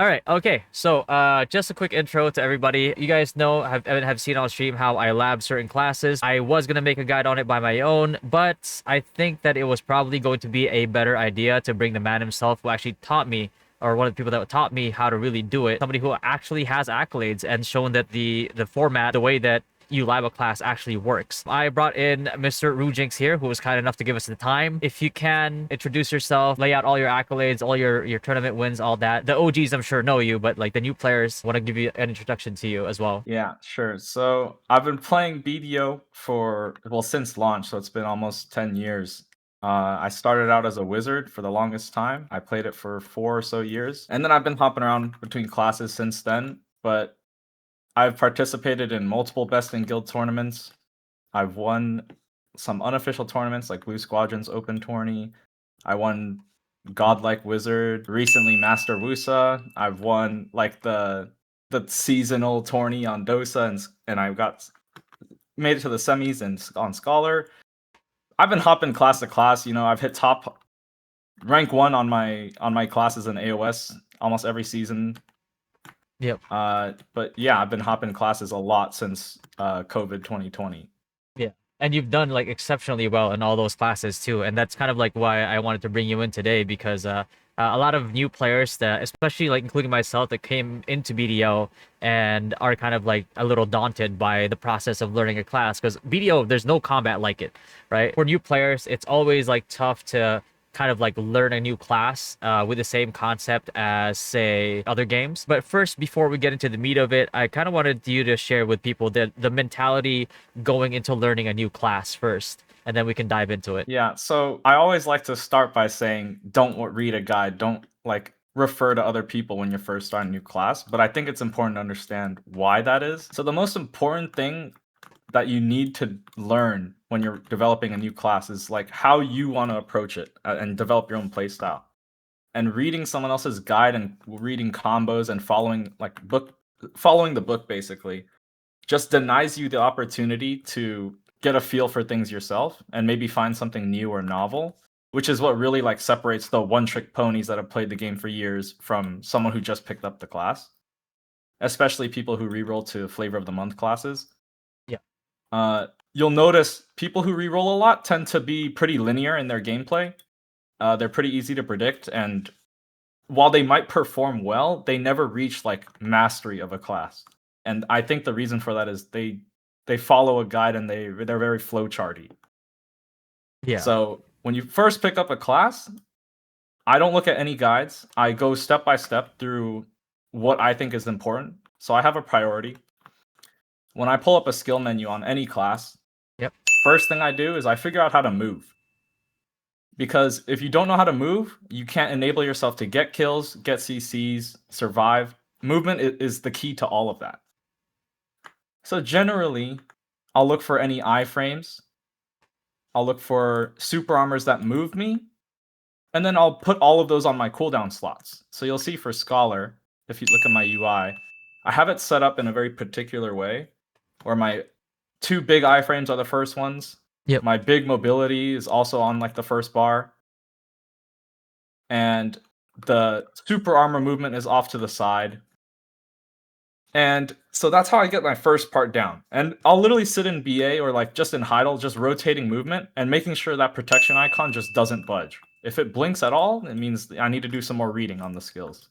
All right, okay. So, just a quick intro to everybody. You guys know, have seen on stream how I lab certain classes. I was gonna make a guide on it by my own, but I think that it was probably going to be a better idea to bring the man himself who actually taught me, or one of the people that taught me how to really do it. Somebody who actually has accolades and shown that the format, the way that you lab a class actually works. I brought in Mr. Rujinx here, who was kind enough to give us the time. If you can introduce yourself, lay out all your accolades, all your tournament wins, all that. The OGs, I'm sure, know you, but like the new players, want to give you an introduction to you as well. Yeah, sure. So I've been playing BDO for, well, since launch, so it's been almost 10 years. I started out as a wizard for the longest time. I played it for 4 or so years. And then I've been hopping around between classes since then. But I've participated in multiple Best in Guild tournaments. I've won some unofficial tournaments like Blue Squadron's Open Tourney. I won Godlike Wizard, recently Master Wusa. I've won like the seasonal tourney on Dosa, and I got made it to the semis and on Scholar. I've been hopping class to class. I've hit top rank 1 on my classes in AOS almost every season. Yep. But yeah, I've been hopping classes a lot since COVID 2020. Yeah. And you've done like exceptionally well in all those classes too. And that's kind of like why I wanted to bring you in today because a lot of new players that, especially like including myself, that came into BDO and are kind of like a little daunted by the process of learning a class because BDO, there's no combat like it, right? For new players, it's always like tough to kind of like learn a new class with the same concept as say other games. But first, before we get into the meat of it, I kind of wanted you to share with people the mentality going into learning a new class first, and then we can dive into it. Yeah, so I always like to start by saying don't read a guide, don't like refer to other people when you're first starting a new class, but I think it's important to understand why that is. So the most important thing that you need to learn when you're developing a new class is like how you want to approach it and develop your own playstyle. And reading someone else's guide and reading combos and following the book basically just denies you the opportunity to get a feel for things yourself and maybe find something new or novel, which is what really like separates the one trick ponies that have played the game for years from someone who just picked up the class, especially people who reroll to flavor of the month classes. Yeah. You'll notice people who reroll a lot tend to be pretty linear in their gameplay. They're pretty easy to predict, and while they might perform well, they never reach like mastery of a class. And I think the reason for that is they follow a guide and they're very flowcharty. Yeah. So when you first pick up a class, I don't look at any guides. I go step by step through what I think is important. So I have a priority. When I pull up a skill menu on any class, Yep. first thing I do is I figure out how to move. Because if you don't know how to move, you can't enable yourself to get kills, get CCs, survive. Movement is the key to all of that. So generally, I'll look for any iframes. I'll look for super armors that move me. And then I'll put all of those on my cooldown slots. So you'll see for Scholar, if you look at my UI, I have it set up in a very particular way, where my 2 big iframes are the first ones. Yep. My big mobility is also on like the first bar. And the super armor movement is off to the side. And so that's how I get my first part down. And I'll literally sit in BA or like just in Heidel, just rotating movement and making sure that protection icon just doesn't budge. If it blinks at all, it means I need to do some more reading on the skills.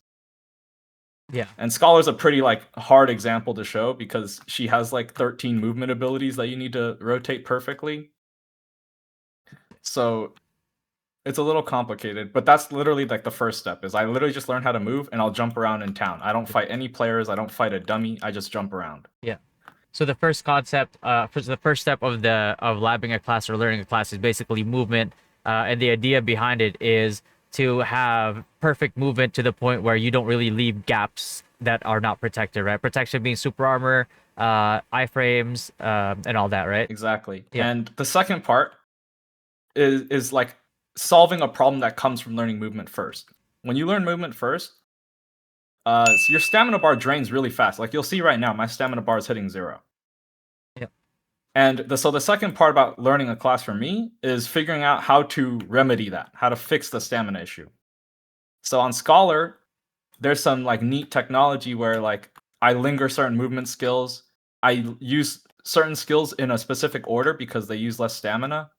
Yeah. And Scholar's a pretty like hard example to show because she has like 13 movement abilities that you need to rotate perfectly. So it's a little complicated, but that's literally like the first step is I literally just learn how to move and I'll jump around in town. I don't fight any players. I don't fight a dummy. I just jump around. Yeah. So the first concept, for the first step of labbing a class or learning a class is basically movement, and the idea behind it is to have perfect movement to the point where you don't really leave gaps that are not protected, right? Protection being super armor, iframes, and all that, right? Exactly. Yeah. And the second part is like solving a problem that comes from learning movement first. When you learn movement first, so your stamina bar drains really fast. Like you'll see right now, my stamina bar is hitting 0. Yeah. And so the second part about learning a class for me is figuring out how to remedy that, how to fix the stamina issue. So on Scholar, there's some like neat technology where like I linger certain movement skills. I use certain skills in a specific order because they use less stamina.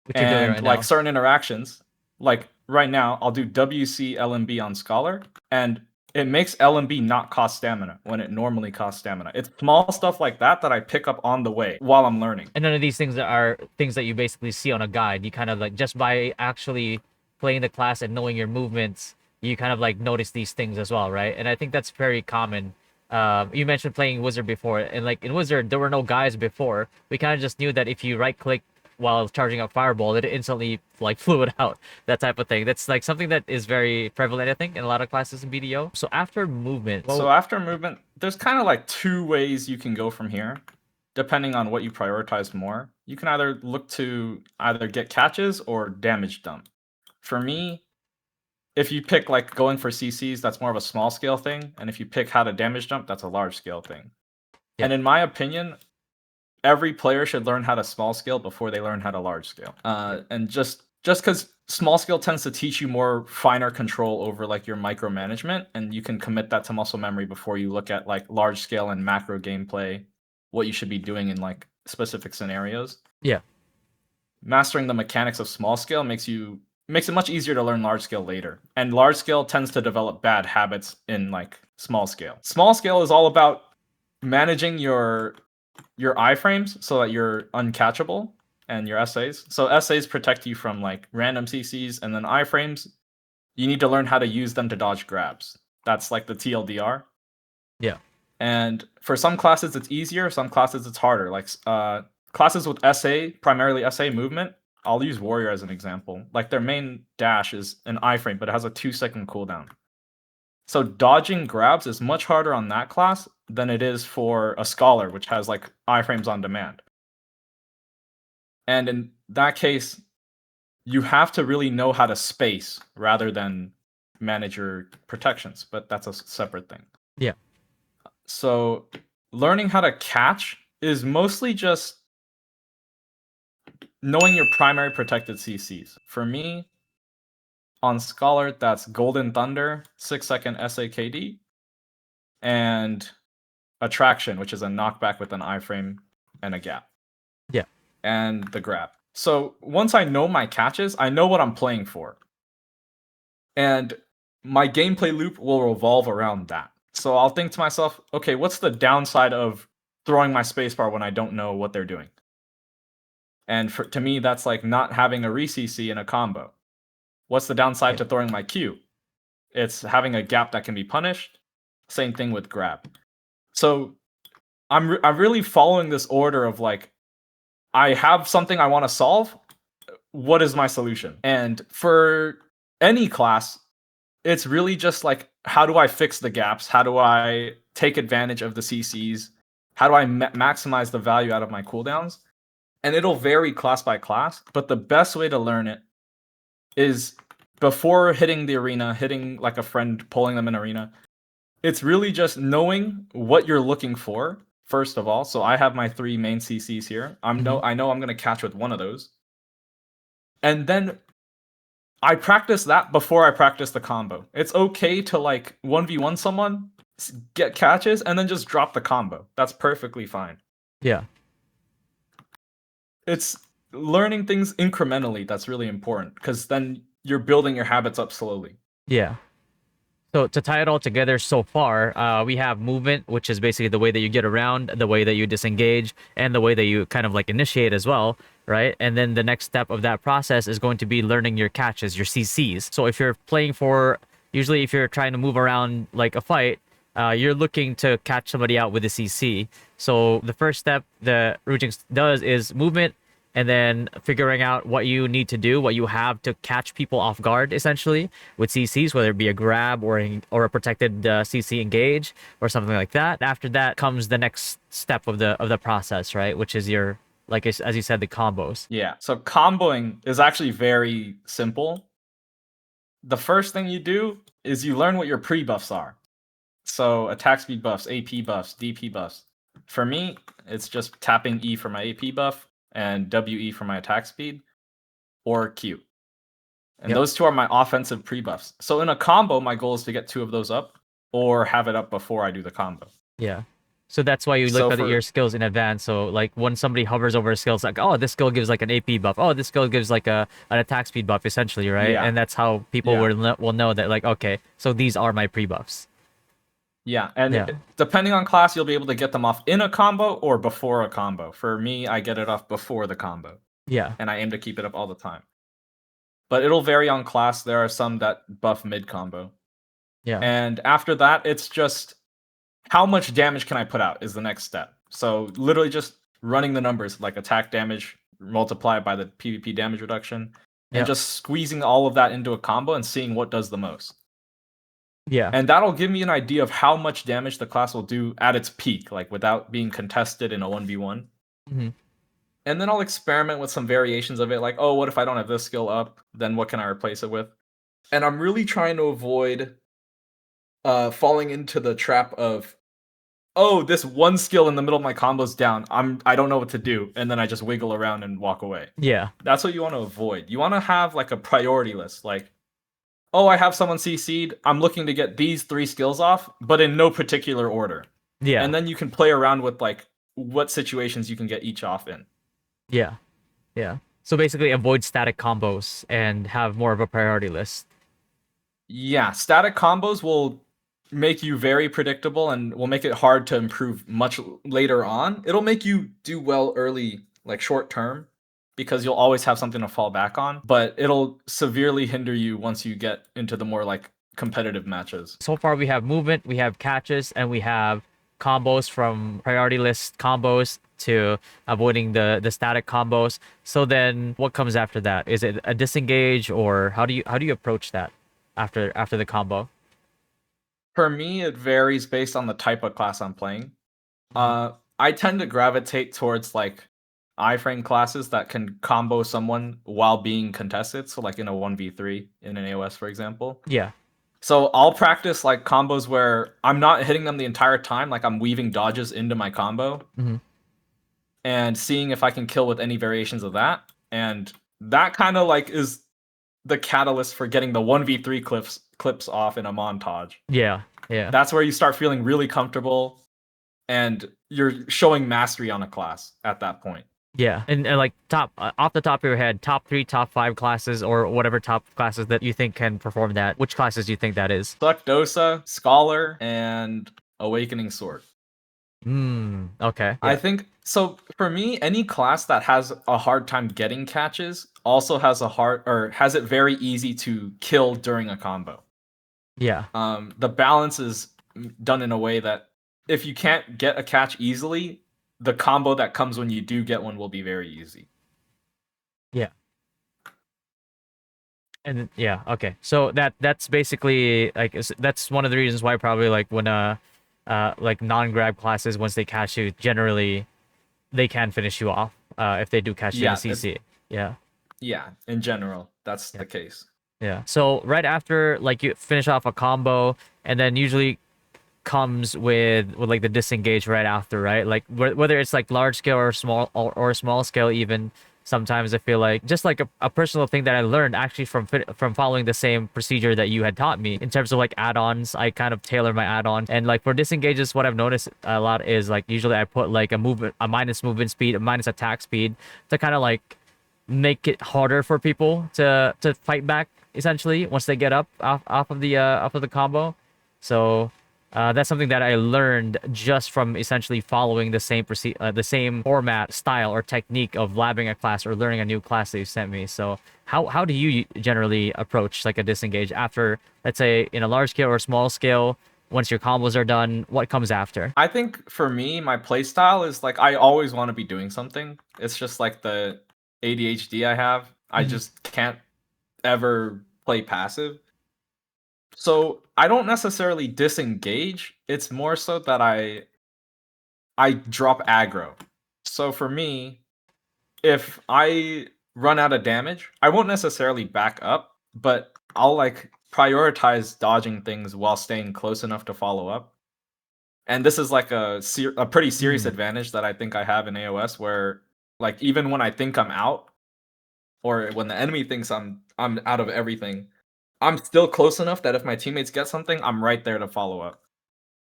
What you're doing And right like now. certain interactions, like right now, I'll do WC LMB on Scholar, and it makes LMB not cost stamina when it normally costs stamina. It's small stuff like that that I pick up on the way while I'm learning. And none of these things are things that you basically see on a guide. You kind of like just by actually playing the class and knowing your movements, you kind of like notice these things as well, right? And I think that's very common. You mentioned playing Wizard before, and like in Wizard, there were no guides before. We kind of just knew that if you right click while charging up Fireball, it instantly like flew it out, that type of thing. That's like something that is very prevalent, I think, in a lot of classes in BDO. So after movement, So well, after movement, there's kind of like two ways you can go from here, depending on what you prioritize more. You can either look to either get catches or damage dump. For me, if you pick like going for CCs, that's more of a small scale thing, and if you pick how to damage dump, that's a large scale thing. yeah, And in my opinion, every player should learn how to small scale before they learn how to large scale. And just because small scale tends to teach you more finer control over like your micromanagement, and you can commit that to muscle memory before you look at like large scale and macro gameplay, what you should be doing in like specific scenarios. yeah, Mastering the mechanics of small scale makes it much easier to learn large scale later. And large scale tends to develop bad habits in like small scale. Small scale is all about managing your iframes so that you're uncatchable, and your SAs. So SAs protect you from like random CCs, and then iframes, you need to learn how to use them to dodge grabs. That's like the TLDR. yeah, And for some classes it's easier, some classes it's harder. Like classes with SA, primarily SA movement, I'll use Warrior as an example. Like their main dash is an iframe, but it has a 2-second cooldown. So dodging grabs is much harder on that class than it is for a Scholar, which has like iframes on demand. And in that case, you have to really know how to space rather than manage your protections, but that's a separate thing. yeah, So learning how to catch is mostly just knowing your primary protected CCs. For me, on Scholar, that's Golden Thunder, 6-second SAKD, and Attraction, which is a knockback with an iframe and a gap. yeah, And the grab. So once I know my catches, I know what I'm playing for. And my gameplay loop will revolve around that. So I'll think to myself, okay, what's the downside of throwing my spacebar when I don't know what they're doing? And to me, that's like not having a re-CC in a combo. What's the downside yeah, to throwing my Q? It's having a gap that can be punished. Same thing with grab. So I'm really following this order of like, I have something I want to solve. What is my solution? And for any class, it's really just like, how do I fix the gaps? How do I take advantage of the CCs? How do I maximize the value out of my cooldowns? And it'll vary class by class, but the best way to learn it is before hitting the arena, hitting like a friend, pulling them in arena. It's really just knowing what you're looking for, first of all. So I have my 3 main CCs here. I know I'm going to catch with one of those. And then I practice that before I practice the combo. It's okay to like 1v1 someone, get catches, and then just drop the combo. That's perfectly fine. yeah. It's learning things incrementally that's really important, because then you're building your habits up slowly. Yeah. So to tie it all together so far, we have movement, which is basically the way that you get around, the way that you disengage, and the way that you kind of like initiate as well, right? And then the next step of that process is going to be learning your catches, your CCs. So if you're playing for, usually if you're trying to move around like a fight, you're looking to catch somebody out with a CC. So the first step that Rujinx does is movement, and then figuring out what you need to do, what you have to catch people off guard, essentially with CCs, whether it be a grab or a protected CC engage or something like that. After that comes the next step of the process, right? Which is your, like as you said, the combos. Yeah. So comboing is actually very simple. The first thing you do is you learn what your pre-buffs are. So attack speed buffs, AP buffs, DP buffs. For me, it's just tapping E for my AP buff and WE for my attack speed, or Q. And those two are my offensive pre-buffs. So in a combo, my goal is to get 2 of those up or have it up before I do the combo. Yeah. So that's why you look So at your for skills in advance. So like when somebody hovers over a skill, it's like, oh, this skill gives like an AP buff. Oh, this skill gives like an attack speed buff, essentially, right? yeah, And that's how people yeah, will know that like, okay, so these are my pre-buffs. yeah. And Yeah. depending on class, you'll be able to get them off in a combo or before a combo. For me, I get it off before the combo, Yeah. and I aim to keep it up all the time. But it'll vary on class. There are some that buff mid combo. Yeah. And after that, it's just how much damage can I put out is the next step. So literally just running the numbers like attack damage multiplied by the PvP damage reduction and Yeah. just squeezing all of that into a combo and seeing what does the most. Yeah. And that'll give me an idea of how much damage the class will do at its peak, like without being contested in a 1v1. Hmm. And then I'll experiment with some variations of it, like, oh, what if I don't have this skill up? Then what can I replace it with? And I'm really trying to avoid falling into the trap of, oh, this one skill in the middle of my combo's down. I don't know what to do, and then I just wiggle around and walk away. Yeah. That's what you want to avoid. You want to have like a priority list, like, oh, I have someone CC'd. I'm looking to get these 3 skills off, but in no particular order. Yeah. And then you can play around with like what situations you can get each off in. Yeah. Yeah. So basically avoid static combos and have more of a priority list. Yeah, static combos will make you very predictable and will make it hard to improve much later on. It'll make you do well early, like short term, because you'll always have something to fall back on, but it'll severely hinder you once you get into the more like competitive matches. So far we have movement, we have catches, and we have combos from priority list combos to avoiding the static combos. So then what comes after that? Is it a disengage, or how do you approach that after the combo? For me, it varies based on the type of class I'm playing. Mhm. I tend to gravitate towards like iframe classes that can combo someone while being contested. So like in a 1v3 in an AOS, for example. Yeah. So I'll practice like combos where I'm not hitting them the entire time, like I'm weaving dodges into my combo Hmm. and seeing if I can kill with any variations of that. And that kind of like is the catalyst for getting the 1v3 clips off in a montage. Yeah. Yeah. That's where you start feeling really comfortable and you're showing mastery on a class at that point. Yeah. And like top off the top of your head, top 3, top 5 classes or whatever top classes that you think can perform that. Which classes do you think that is? Dosa, Scholar, and Awakening Sword. Okay. I Yeah. think so. For me, any class that has a hard time getting catches also has has it very easy to kill during a combo. Yeah. The balance is done in a way that if you can't get a catch easily, the combo that comes when you do get one will be very easy. Yeah. And yeah, okay. So that's basically like that's one of the reasons why probably like when like non-grab classes, once they catch you, generally they can finish you off if they do catch you in a Yeah, CC. Yeah. yeah. In general, that's Yeah. the case. Yeah. So right after like you finish off a combo, and then usually comes with like the disengage right after, right? Like whether it's like large scale or or small scale even. Sometimes I feel like just like a personal thing that I learned actually from following the same procedure that you had taught me in terms of like add-ons. I kind of tailor my add-on, and like for disengages, what I've noticed a lot is like usually I put like a minus movement speed, a minus attack speed to kind of like make it harder for people to fight back essentially once they get up off of the combo. So that's something that I learned just from essentially following the same format, style, or technique of labbing a class or learning a new class that you sent me. So how do you generally approach like a disengage after, let's say, in a large scale or small scale? Once your combos are done, what comes after? I think for me, my play style is like I always want to be doing something. It's just like the ADHD I have. I Mhm. just can't ever play passive. So I don't necessarily disengage. It's more so that I drop aggro. So for me, if I run out of damage, I won't necessarily back up, but I'll like prioritize dodging things while staying close enough to follow up. And this is like a pretty serious Mm. advantage that I think I have in AOS where like even when I think I'm out, or when the enemy thinks I'm out of everything, I'm still close enough that if my teammates get something, I'm right there to follow up.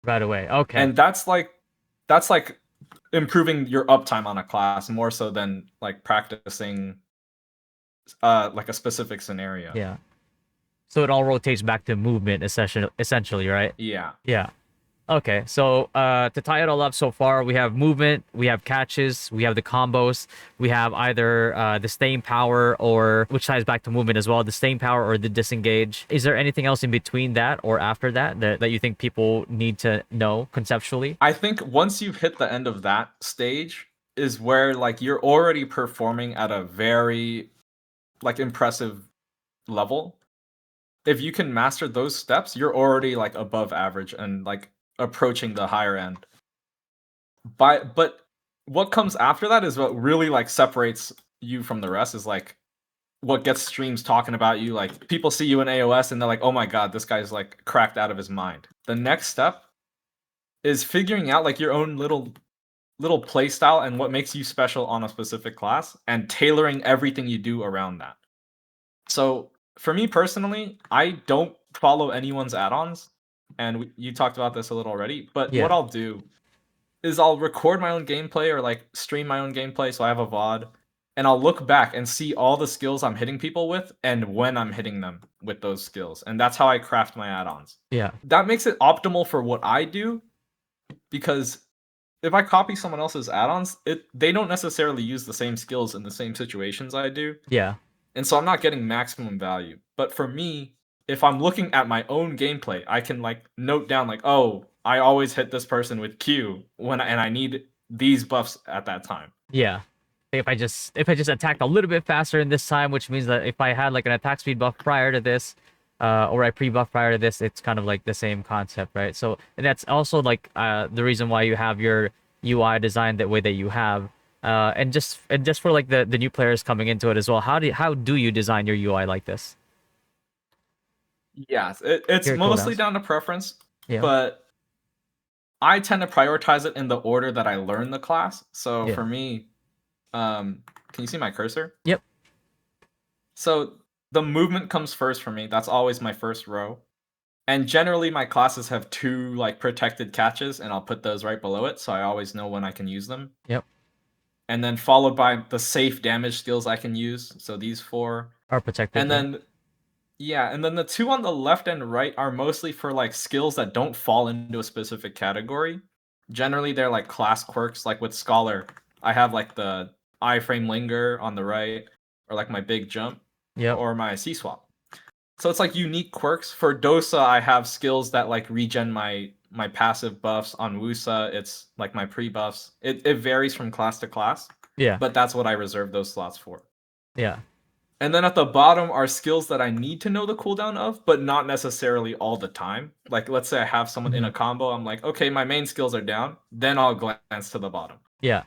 Right away. Okay. And that's like improving your uptime on a class more so than like practicing like a specific scenario. Yeah. So it all rotates back to movement, essentially, right? Yeah. Yeah. Okay, so to tie it all up so far, we have movement, we have catches, we have the combos, we have either the staying power or, which ties back to movement as well, the staying power or the disengage. Is there anything else in between that or after that that you think people need to know conceptually? I think once you've hit the end of that stage is where like you're already performing at a very like impressive level. If you can master those steps, you're already like above average and like approaching the higher end. But what comes after that is what really like separates you from the rest is like what gets streams talking about you. Like people see you in AOS and they're like, "Oh my god, this guy's like cracked out of his mind." The next step is figuring out like your own little play style and what makes you special on a specific class and tailoring everything you do around that. So, for me personally, I don't follow anyone's add-ons, and you talked about this a little already, but what Yeah, I'll do is I'll record my own gameplay or like stream my own gameplay so I have a VOD, and I'll look back and see all the skills I'm hitting people with and when I'm hitting them with those skills. And that's how I craft my add-ons. yeah, That makes it optimal for what I do because if I copy someone else's add-ons, they don't necessarily use the same skills in the same situations I do. yeah, And so I'm not getting maximum value. But for me, if I'm looking at my own gameplay, I can like note down like, "Oh, I always hit this person with Q and I need these buffs at that time." yeah. If I just attacked a little bit faster in this time, which means that if I had like an attack speed buff prior to this, or I pre-buff prior to this, it's kind of like the same concept, right? So and that's also like the reason why you have your UI designed that way that you have. And just for like the new players coming into it as well, how do you design your UI like this? Yes, it's Your mostly cooldowns. down to preference, Yeah. but I tend to prioritize it in the order that I learn the class. So Yeah. for me, can you see my cursor? Yep. So the movement comes first for me. That's always my first row. And generally my classes have 2 like protected catches and I'll put those right below it so I always know when I can use them. Yep. And then followed by the safe damage skills I can use. So these 4. Are protected. And Yeah. then yeah, and then the 2 on the left and right are mostly for like skills that don't fall into a specific category. Generally they're like class quirks like with Scholar. I have like the iframe linger on the right or like my big jump Yep. or my C swap. So it's like unique quirks. For Dosa, I have skills that like regen my passive buffs. On Wusa, it's like my pre-buffs. It varies from class to class, Yeah. but that's what I reserve those slots for. Yeah. And then at the bottom are skills that I need to know the cooldown of, but not necessarily all the time. Like let's say I have someone in Hmm. a combo, I'm like, okay, my main skills are down, then I'll glance to the bottom. Yeah.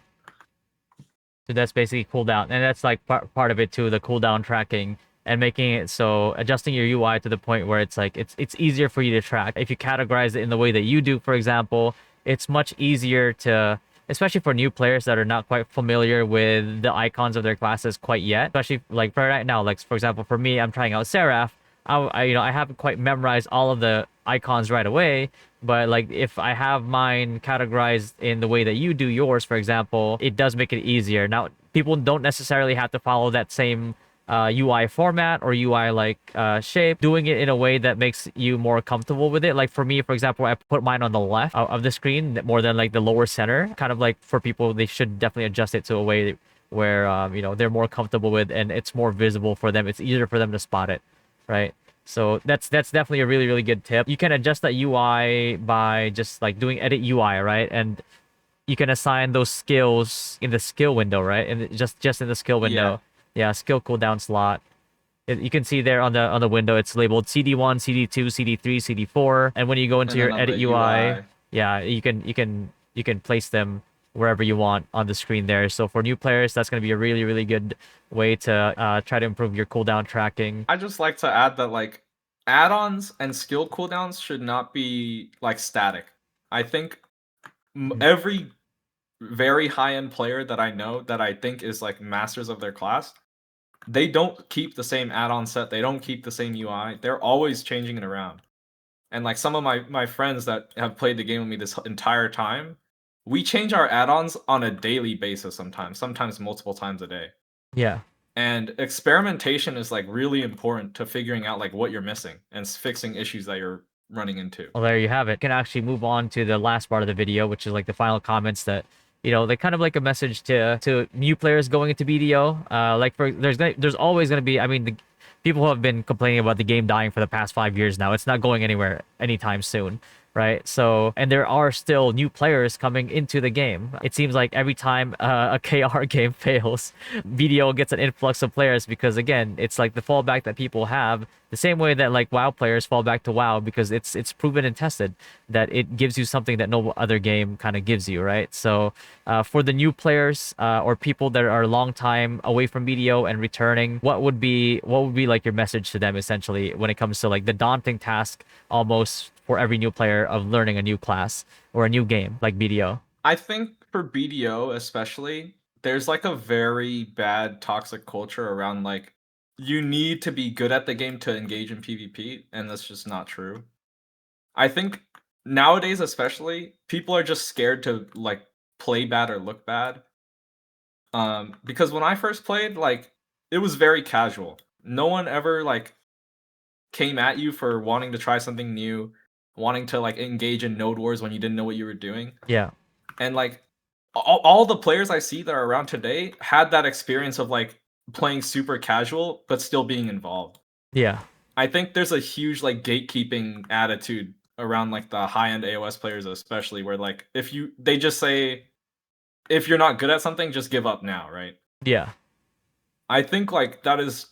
So that's basically cooldown, and that's like part of it too, the cooldown tracking and making it so adjusting your UI to the point where it's like it's easier for you to track. If you categorize it in the way that you do, for example, it's much easier to, especially for new players that are not quite familiar with the icons of their classes quite yet. Especially like for right now, like for example, for me, I'm trying out Seraph. I haven't quite memorized all of the icons right away, but like if I have mine categorized in the way that you do yours, for example, it does make it easier. Now, people don't necessarily have to follow that same UI format or UI like shape. Doing it in a way that makes you more comfortable with it. Like for me, for example, I put mine on the left of the screen more than like the lower center. Kind of like for people, they should definitely adjust it to a way where they're more comfortable with and it's more visible for them. It's easier for them to spot it, right? So that's definitely a really, really good tip. You can adjust that UI by just like doing edit UI, right? And you can assign those skills in the skill window, right? And just in the skill Yeah. window. Yeah, skill cooldown slot. You can see there on the window it's labeled CD1, CD2, CD3, CD4. And when you go into And then your on edit the UI, UI, yeah, you can place them wherever you want on the screen there. So for new players, that's going to be a really, really good way to try to improve your cooldown tracking. I just like to add that like add-ons and skill cooldowns should not be like static. I think Mhm. every very high-end player that I know that I think is like masters of their class they don't keep the same add-on set, they don't keep the same UI, they're always changing it around. And, like, some of my friends that have played the game with me this entire time, we change our add-ons on a daily basis sometimes multiple times a day. Yeah. And experimentation is, like, really important to figuring out, like, what you're missing and fixing issues that you're running into. Well, there you have it. Can actually move on to the last part of the video, which is like the final comments that, they kind of like a message to new players going into BDO. Like there's always gonna be. I mean, the people who have been complaining about the game dying for the past 5 years now. It's not going anywhere anytime soon, right? So, and there are still new players coming into the game. It seems like every time a KR game fails, BDO gets an influx of players because again, it's like the fallback that people have. The same way that like WoW players fall back to WoW because it's proven and tested that it gives you something that no other game kind of gives you, right? So for the new players or people that are a long time away from BDO and returning, what would be like your message to them essentially when it comes to like the daunting task almost for every new player of learning a new class or a new game like BDO? I think for BDO especially, there's, like, a very bad toxic culture around, like, you need to be good at the game to engage in PvP, and that's just not true. I think nowadays especially, people are just scared to, like, play bad or look bad. Because when I first played, like, it was very casual. No one ever, like, came at you for wanting to try something new, wanting to, like, engage in node wars when you didn't know what you were doing. Yeah, And, like, all the players I see that are around today had that experience of, like, playing super casual, but still being involved. yeah, I think there's a huge, like, gatekeeping attitude around, like, the high-end AOS players especially, where, like, if you they just say, "If you're not good at something, just give up now," right? yeah, I think, like, that is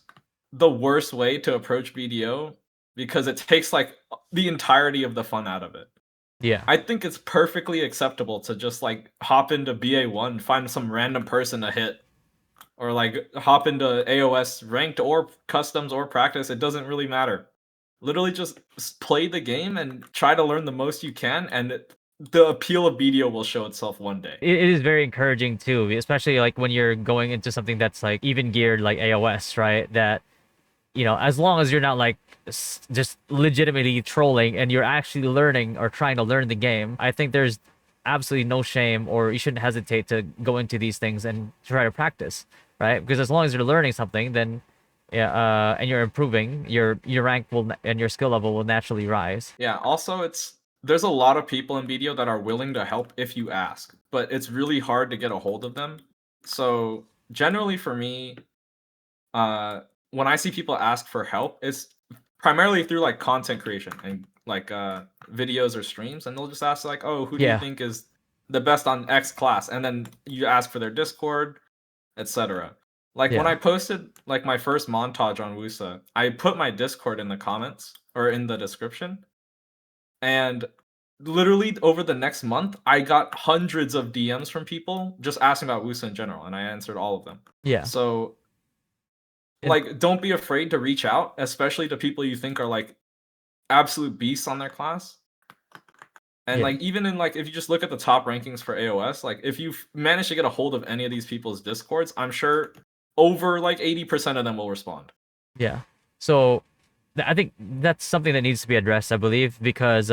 the worst way to approach BDO because it takes, like, the entirety of the fun out of it. yeah, I think it's perfectly acceptable to just, like, hop into BA1, find some random person to hit, or, like, hop into AOS ranked or customs or practice, it doesn't really matter. Literally just play the game and try to learn the most you can, and the appeal of BDO will show itself one day. it is very encouraging too, especially like when you're going into something that's like even geared like AOS, right? That as long as you're not like just legitimately trolling and you're actually learning or trying to learn the game, I think there's absolutely no shame or you shouldn't hesitate to go into these things and try to practice, right? Because as long as you're learning something, then yeah, and you're improving, your rank will and your skill level will naturally rise. Yeah, also there's a lot of people in BDO that are willing to help if you ask, but it's really hard to get a hold of them. So, generally for me, when I see people ask for help, it's primarily through like content creation and like videos or streams, and they'll just ask like, "Oh, who do you Yeah, think is the best on X class?" And then you ask for their Discord, etc. Like when yeah, I posted like my first montage on Wusa, I put my Discord in the comments or in the description, and literally over the next month, I got hundreds of DMs from people just asking about Wusa in general, and I answered all of them. yeah, So and like, don't be afraid to reach out, especially to people you think are, like, absolute beasts on their class. And, yeah, like, even in, like, if you just look at the top rankings for AOS, like, if you've managed to get a hold of any of these people's Discords, I'm sure over, like, 80% of them will respond. yeah. So I think that's something that needs to be addressed, I believe, because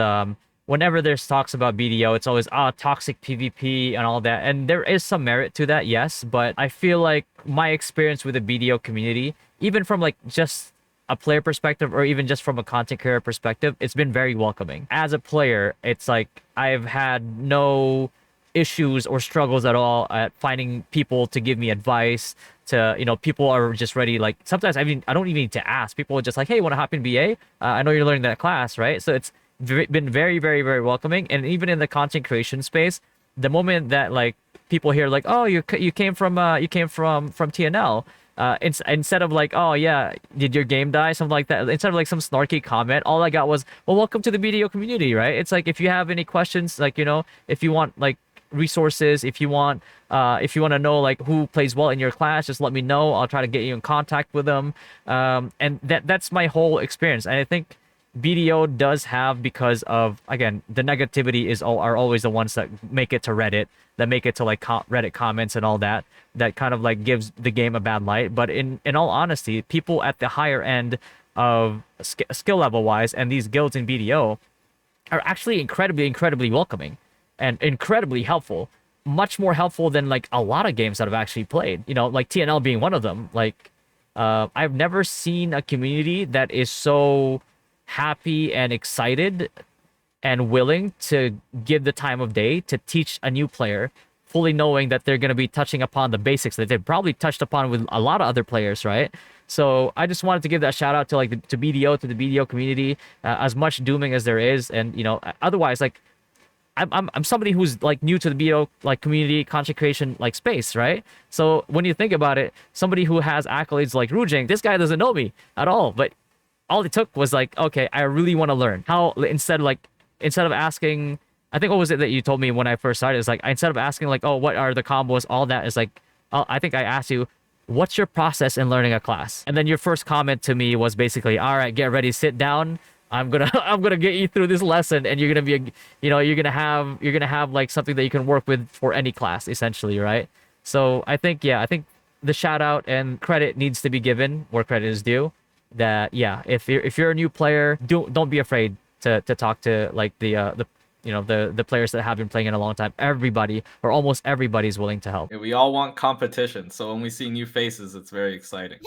whenever there's talks about BDO, it's always toxic PvP and all that, and there is some merit to that, yes. But I feel like my experience with the BDO community, even from like just a player perspective or even just from a content creator perspective, it's been very welcoming. As a player, it's like I've had no issues or struggles at all at finding people to give me advice to people are just ready. Like sometimes I don't even need to ask. People are just like, hey, want to hop in BA? I know you're learning that class, right? So it's been very, very, very welcoming. And even in the content creation space, the moment that like people hear like, oh, you came from TNL, instead of like, oh yeah, did your game die, something like that, instead of like some snarky comment, all I got was, well, welcome to the BDO community, right? It's like if you have any questions, like if you want like resources, if you want to know like who plays well in your class, just let me know. I'll try to get you in contact with them. And that's my whole experience. And I think BDO does have, because of, again, the negativity are always the ones that make it to Reddit, that make it to like Reddit comments and all that, that kind of like gives the game a bad light. But in all honesty, people at the higher end of skill level wise, and these guilds in BDO are actually incredibly welcoming and incredibly helpful. Much more helpful than like a lot of games that I've actually played. You know, like TNL being one of them. Like, I've never seen a community that is so happy and excited and willing to give the time of day to teach a new player, fully knowing that they're going to be touching upon the basics that they've probably touched upon with a lot of other players, right? So I just wanted to give that shout out to like to BDO, to the BDO community, as much dooming as there is, and you know, otherwise, like I'm somebody who's like new to the BDO like community content creation like space, right? So when you think about it, somebody who has accolades like Rujing, this guy doesn't know me at all, but all it took was like, okay, I really want to learn how, instead of asking, I think what was it that you told me when I first started, is like, instead of asking like, oh, what are the combos, all that, is like, I think I asked you, what's your process in learning a class? And then your first comment to me was basically, all right, get ready, sit down. I'm gonna I'm gonna get you through this lesson, and you're gonna be you're gonna have like something that you can work with for any class, essentially, right? So I think, yeah, I think the shout out and credit needs to be given where credit is due. That, yeah, if you're a new player, don't be afraid to talk to like the the players that have been playing in a long time. Everybody, or almost everybody, is willing to help. Yeah, we all want competition, so when we see new faces, it's very exciting.